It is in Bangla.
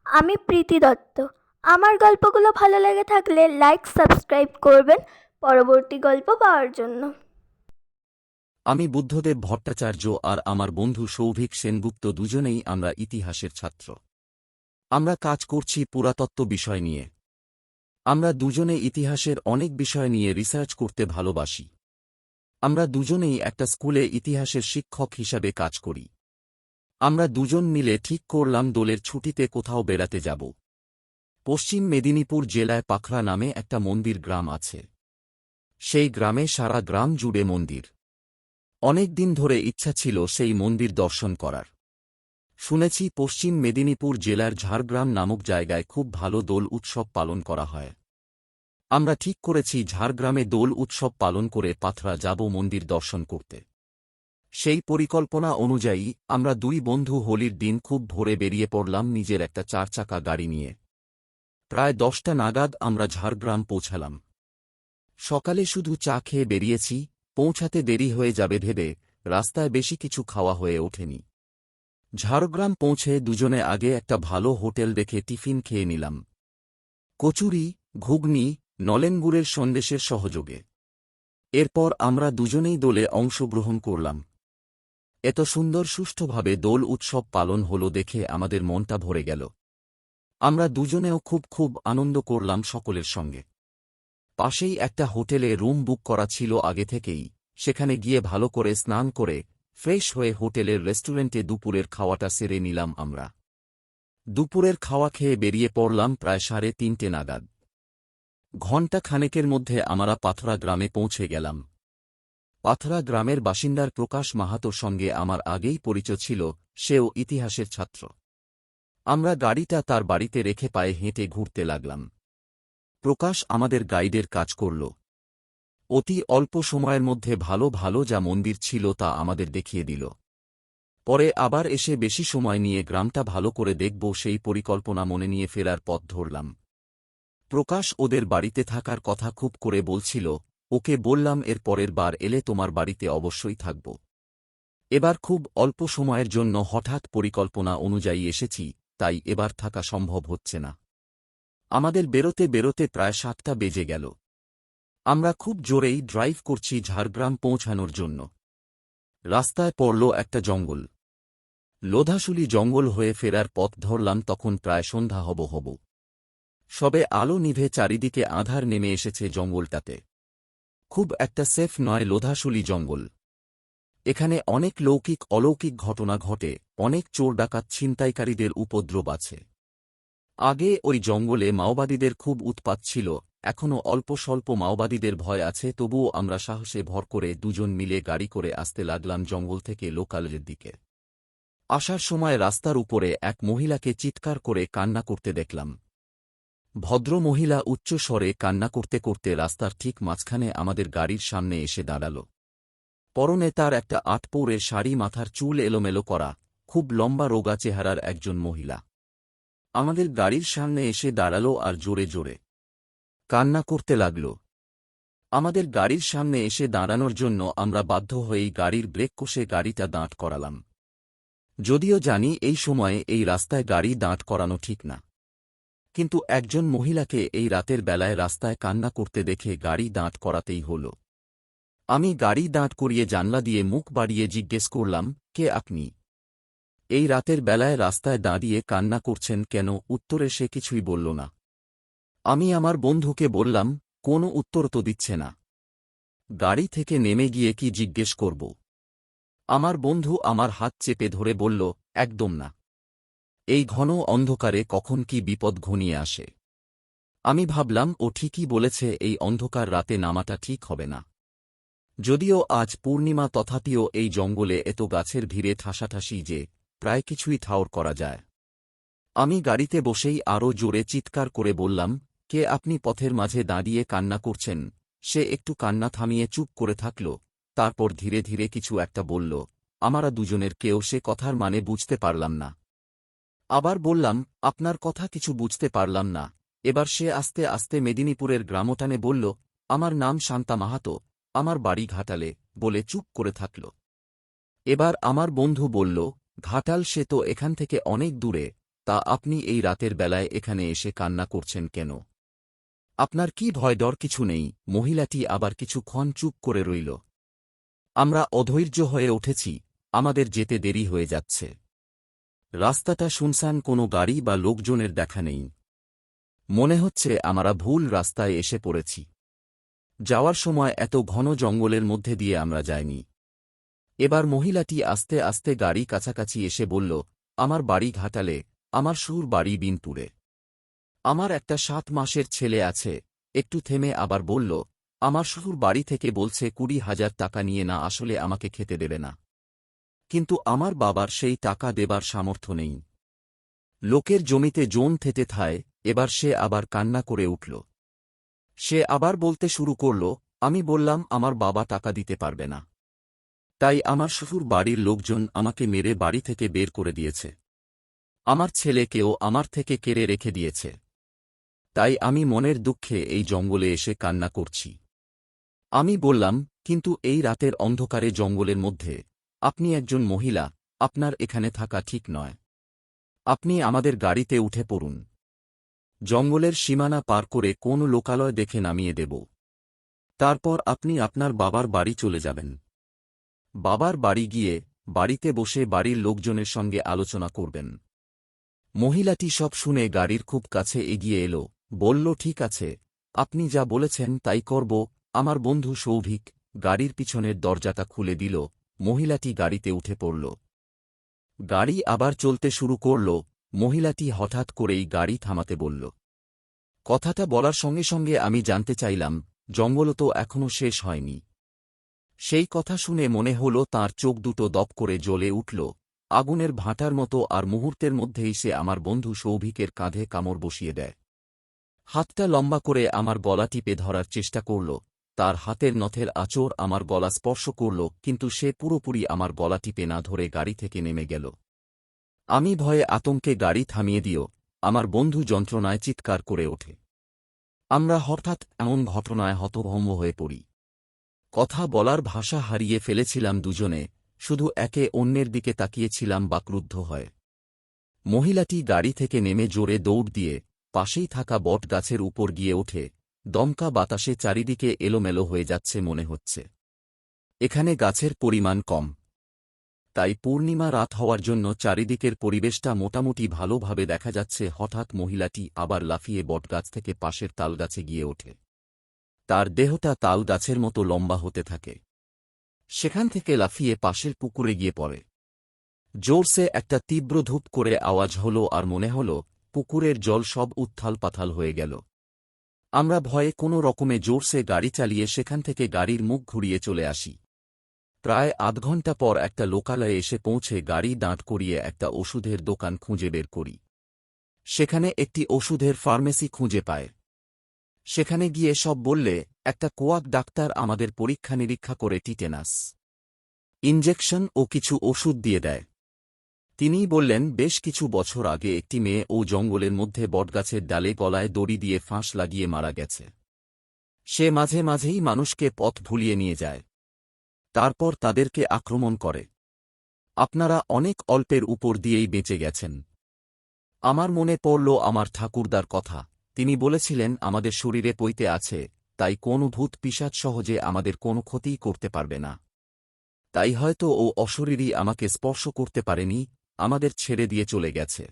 আমি প্রীতি দত্ত। আমার গল্পগুলো ভালো লেগে থাকলে লাইক সাবস্ক্রাইব করবেন পরবর্তী গল্প পাওয়ার জন্য। আমি বুদ্ধদেব ভট্টাচার্য আর আমার বন্ধু সৌভিক সেনগুপ্ত দুজনেই আমরা ইতিহাসের ছাত্র। আমরা কাজ করছি পুরাতত্ত্ব বিষয় নিয়ে। আমরা দুজনে ইতিহাসের অনেক বিষয় নিয়ে রিসার্চ করতে ভালোবাসি। আমরা দুজনেই একটা স্কুলে ইতিহাসের শিক্ষক হিসাবে কাজ করি। আমরা দুজন মিলে ঠিক করলাম দোলের ছুটিতে কোথাও বেড়াতে যাব। পশ্চিম মেদিনীপুর জেলায় পাখরা নামে একটা মন্দির গ্রাম আছে। সেই গ্রামে সারা গ্রাম জুড়ে মন্দির। অনেক দিন ধরে ইচ্ছা ছিল সেই মন্দির দর্শন করার। শুনেছি পশ্চিম মেদিনীপুর জেলার ঝাড়গ্রাম নামক জায়গায় খুব ভালো দোল উৎসব পালন করা হয়। আমরা ঠিক করেছি ঝাড়গ্রামে দোল উৎসব পালন করে পাথরা যাব মন্দির দর্শন করতে। সেই পরিকল্পনা অনুযায়ী আমরা দুই বন্ধু হোলির দিন খুব ভোরে বেরিয়ে পড়লাম নিজের একটা 4 চাকা গাড়ি নিয়ে। প্রায় 10টা নাগাদ আমরা ঝাড়গ্রাম পৌঁছালাম। সকালে শুধু চা খেয়ে বেরিয়েছি, পৌঁছাতে দেরি হয়ে যাবে ভেবে রাস্তায় বেশি কিছু খাওয়া হয়ে ওঠেনি। ঝাড়গ্রাম পৌঁছে দুজনে আগে একটা ভালো হোটেল দেখে টিফিন খেয়ে নিলাম। কচুরি, ঘুগনি, নলেনগুড়ের সন্দেশের সহযোগে। এরপর আমরা দুজনেই দোলে অংশগ্রহণ করলাম। এত সুন্দর সুষ্ঠুভাবে দোল উৎসব পালন হল দেখে আমাদের মনটা ভরে গেল। আমরা দুজনেও খুব আনন্দ করলাম সকলের সঙ্গে। পাশেই একটা হোটেলে রুম বুক করা ছিল আগে থেকেই, সেখানে গিয়ে ভালো করে স্নান করে ফ্রেশ হয়ে হোটেলের রেস্টুরেন্টে দুপুরের খাওয়াটা সেরে নিলাম আমরা। দুপুরের খাওয়া খেয়ে বেরিয়ে পড়লাম প্রায় 3:30 নাগাদ। ঘণ্টা খানেকের মধ্যে আমরা পাথরা গ্রামে পৌঁছে গেলাম। পাথরা গ্রামের বাসিন্দার প্রকাশ মাহাতোর সঙ্গে আমার আগেই পরিচয় ছিল, সেও ইতিহাসের ছাত্র। আমরা গাড়িটা তার বাড়িতে রেখে পায়ে হেঁটে ঘুরতে লাগলাম। প্রকাশ আমাদের গাইডের কাজ করল। অতি অল্প সময়ের মধ্যে ভালো যা মন্দির ছিল তা আমাদের দেখিয়ে দিল। পরে আবার এসে বেশি সময় নিয়ে গ্রামটা ভালো করে দেখব সেই পরিকল্পনা মনে নিয়ে ফেরার পথ ধরলাম। প্রকাশ ওদের বাড়িতে থাকার কথা খুব করে বলছিল, ওকে বললাম এর পরের বার এলে তোমার বাড়িতে অবশ্যই থাকব। এবার খুব অল্প সময়ের জন্য হঠাৎ পরিকল্পনা অনুযায়ী এসেছি, তাই এবার থাকা সম্ভব হচ্ছে না। আমাদের বেরোতে বেরোতে প্রায় 7টা বেজে গেল। আমরা খুব জোরেই ড্রাইভ করছি ঝাড়গ্রাম পৌঁছানোর জন্য। রাস্তায় পড়ল একটা জঙ্গল। লোধাশুলি জঙ্গল হয়ে ফেরার পথ ধরলাম, তখন প্রায় সন্ধ্যা হব। সবে আলো নিভে চারিদিকে আঁধার নেমে এসেছে জঙ্গলটাতে। খুব একটা সেফ নয় লোধাশুলি জঙ্গল। এখানে অনেক লৌকিক অলৌকিক ঘটনা ঘটে, অনেক চোর ডাকাত ছিনতাইকারীদের উপদ্রব আছে। আগে ওই জঙ্গলে মাওবাদীদের খুব উৎপাত ছিল, এখনও অল্প স্বল্প মাওবাদীদের ভয় আছে, তবুও আমরা সাহসে ভর করে দুজন মিলে গাড়ি করে আসতে লাগলাম জঙ্গল থেকে লোকালের দিকে। আসার সময় রাস্তার উপরে এক মহিলাকে চিৎকার করে কান্না করতে দেখলাম। ভদ্র মহিলা উচ্চ স্বরে কান্না করতে করতে রাস্তার ঠিক মাঝখানে আমাদের গাড়ির সামনে এসে দাঁড়াল। পরনে তার একটা আটপৌরে শাড়ি, মাথার চুল এলোমেলো করা, খুব লম্বা রোগা চেহারার একজন মহিলা আমাদের গাড়ির সামনে এসে দাঁড়াল আর জোরে জোরে কান্না করতে লাগল। আমাদের গাড়ির সামনে এসে দাঁড়ানোর জন্য আমরা বাধ্য হয়েই গাড়ির ব্রেক কষে গাড়িটা দাঁড় করালাম। যদিও জানি এই সময়ে এই রাস্তায় গাড়ি দাঁড় করানো ঠিক না, কিন্তু একজন মহিলাকে এই রাতের বেলায় রাস্তায় কান্না করতে দেখে গাড়ি দাঁড় করাতেই হল। আমি গাড়ি দাঁড় করিয়ে জানলা দিয়ে মুখ বাড়িয়ে জিজ্ঞেস করলাম, কে আপনি? এই রাতের বেলায় রাস্তায় দাঁড়িয়ে কান্না করছেন কেন? উত্তরে সে কিছুই বলল না। আমি আমার বন্ধুকে বললাম, কোনো উত্তর তো দিচ্ছে না, গাড়ি থেকে নেমে গিয়ে কি জিজ্ঞেস করব? আমার বন্ধু আমার হাত চেপে ধরে বলল, একদম না, এই ঘন অন্ধকারে কখন কি বিপদ ঘনিয়ে আসে। আমি ভাবলাম ও ঠিকই বলেছে, এই অন্ধকার রাতে নামাটা ঠিক হবে না। যদিও আজ পূর্ণিমা, তথাপিও এই জঙ্গলে এত গাছের ভিড়ে ঠাসাঠাসি যে প্রায় কিছুই ঠাউর করা যায়। আমি গাড়িতে বসেই আরও জোরে চিৎকার করে বললাম, কে আপনি? পথের মাঝে দাঁড়িয়ে কান্না করছেন। সে একটু কান্না থামিয়ে চুপ করে থাকল, তারপর ধীরে ধীরে কিছু একটা বলল। আমরা দুজনের কেউ সে কথার মানে বুঝতে পারলাম না। আবার বললাম, আপনার কথা কিছু বুঝতে পারলাম না। এবার সে আস্তে আস্তে মেদিনীপুরের গ্রামটানে বলল, আমার নাম শান্তা মাহাতো, আমার বাড়ি ঘাটালে, বলে চুপ করে থাকল। এবার আমার বন্ধু বলল, ঘাটাল? সে তো এখান থেকে অনেক দূরে, তা আপনি এই রাতের বেলায় এখানে এসে কান্না করছেন কেন? আপনার কি ভয় ডর কিছু নেই? মহিলাটি আবার কিছুক্ষণ চুপ করে রইল। আমরা অধৈর্য হয়ে উঠেছি, আমাদের যেতে দেরি হয়ে যাচ্ছে। রাস্তাটা শুনশান, কোনো গাড়ি বা লোকজনের দেখা নেই। মনে হচ্ছে আমরা ভুল রাস্তায় এসে পড়েছি। যাওয়ার সময় এত ঘন জঙ্গলের মধ্যে দিয়ে আমরা যাইনি। এবার মহিলাটি আস্তে আস্তে গাড়ি কাছাকাছি এসে বলল, আমার বাড়ি ঘাটালে, আমার শ্বশুর বাড়ি বিনপুরে। আমার একটা 7 মাসের ছেলে আছে। একটু থেমে আবার বলল, আমার শ্বশুর বাড়ি থেকে বলছে 20,000 টাকা নিয়ে না আসলে আমাকে খেতে দেবে না। কিন্তু আমার বাবার সেই টাকা দেবার সামর্থ্য নেই। লোকের জমিতে জোন থেতে থায়। এবার সে আবার কান্না করে উঠল। সে আবার বলতে শুরু করল, আমি বললাম আমার বাবা টাকা দিতে পারবে না। তাই আমার শ্বশুর বাড়ির লোকজন আমাকে মেরে বাড়ি থেকে বের করে দিয়েছে। আমার ছেলেকেও আমার থেকে কেড়ে রেখে দিয়েছে। তাই আমি মনের দুঃখে এই জঙ্গলে এসে কান্না করছি। আমি বললাম, কিন্তু এই রাতের অন্ধকারে জঙ্গলের মধ্যে আপনি একজন মহিলা, আপনার এখানে থাকা ঠিক নয়। আপনি আমাদের গাড়িতে উঠে পড়ুন। জঙ্গলের সীমানা পার করে কোন লোকালয় দেখে নামিয়ে দেব। তারপর আপনি আপনার বাবার বাড়ি চলে যাবেন। বাবার বাড়ি গিয়ে বাড়িতে বসে বাড়ির লোকজনের সঙ্গে আলোচনা করবেন। মহিলাটি সব শুনে গাড়ির খুব কাছে এগিয়ে এলো, বলল, ঠিক আছে, আপনি যা বলেছেন তাই করব। আমার বন্ধু সৌভিক গাড়ির পিছনের দরজাটা খুলে দিল। মহিলাটি গাড়িতে উঠে পড়ল। গাড়ি আবার চলতে শুরু করল। মহিলাটি হঠাৎ করেই গাড়ি থামাতে বলল। কথাটা বলার সঙ্গে সঙ্গে আমি জানতে চাইলাম, জঙ্গল তো এখনও শেষ হয়নি। সেই কথা শুনে মনে হল তাঁর চোখ দুটো দপ করে জ্বলে উঠল আগুনের ভাঁটার মতো, আর মুহূর্তের মধ্যেই সে আমার বন্ধু সৌভিকের কাঁধে কামড় বসিয়ে দেয়। হাতটা লম্বা করে আমার গলা টিপে ধরার চেষ্টা করল। তার হাতের নখের আঁচড় আমার গলা স্পর্শ করল, কিন্তু সে পুরোপুরি আমার গলা টিপে না ধরে গাড়ি থেকে নেমে গেল। আমি ভয়ে আতঙ্কে গাড়ি থামিয়ে দিও। আমার বন্ধু যন্ত্রণায় চিৎকার করে ওঠে। আমরা হঠাৎ এমন ঘটনায় হতভম্ব হয়ে পড়ি। কথা বলার ভাষা হারিয়ে ফেলেছিলাম দুজনে, শুধু একে অন্যের দিকে তাকিয়েছিলাম বাকরুদ্ধ হয়। মহিলাটি গাড়ি থেকে নেমে জোরে দৌড় দিয়ে পাশেই থাকা বট গাছের উপর গিয়ে ওঠে। দমকা বাতাসে চারিদিকে এলোমেলো হয়ে যাচ্ছে মনে হচ্ছে। এখানে গাছের পরিমাণ কম, তাই পূর্ণিমা রাত হওয়ার জন্য চারিদিকের পরিবেশটা মোটামুটি ভালোভাবে দেখা যাচ্ছে। হঠাৎ মহিলাটি আবার লাফিয়ে বটগাছ থেকে পাশের তালগাছে গিয়ে ওঠে। তার দেহটা তাল গাছের মতো লম্বা হতে থাকে। সেখান থেকে লাফিয়ে পাশের পুকুরে গিয়ে পড়ে। জোরসে একটা তীব্র ধূপ করে আওয়াজ হল, আর মনে হল পুকুরের জল সব উত্থাল পাথাল হয়ে গেল। আমরা ভয়ে কোনো রকমে জোরসে গাড়ি চালিয়ে সেখান থেকে গাড়ির মুখ ঘুরিয়ে চলে আসি। প্রায় আধ ঘণ্টা পর একটা লোকালয়ে এসে পৌঁছে গাড়ি দাঁড় করিয়ে একটা ওষুধের দোকান খুঁজে বের করি। সেখানে একটি ওষুধের ফার্মেসি খুঁজে পায়। সেখানে গিয়ে সব বললে একটা কোয়াক ডাক্তার আমাদের পরীক্ষা নিরীক্ষা করে টিটেনাস ইনজেকশন ও কিছু ওষুধ দিয়ে দেয়। তিনিই বললেন, বেশ কিছু বছর আগে একটি মেয়ে ও জঙ্গলের মধ্যে বটগাছের ডালে গলায় দড়ি দিয়ে ফাঁস লাগিয়ে মারা গেছে। সে মাঝে মাঝেই মানুষকে পথ ভুলিয়ে নিয়ে যায়, তারপর তাদেরকে আক্রমণ করে। আপনারা অনেক অল্পের উপর দিয়েই বেঁচে গেছেন। আমার মনে পড়ল আমার ঠাকুরদার কথা। তিনি বলেছিলেন, আমাদের শরীরে পৈতে আছে, তাই কোন ভূত পিশাচ সহজে আমাদের কোনো ক্ষতিই করতে পারবে না। তাই হয়তো ও অশরীরী আমাকে স্পর্শ করতে পারেনি, আমাদের ছেড়ে দিয়ে চলে গেছে।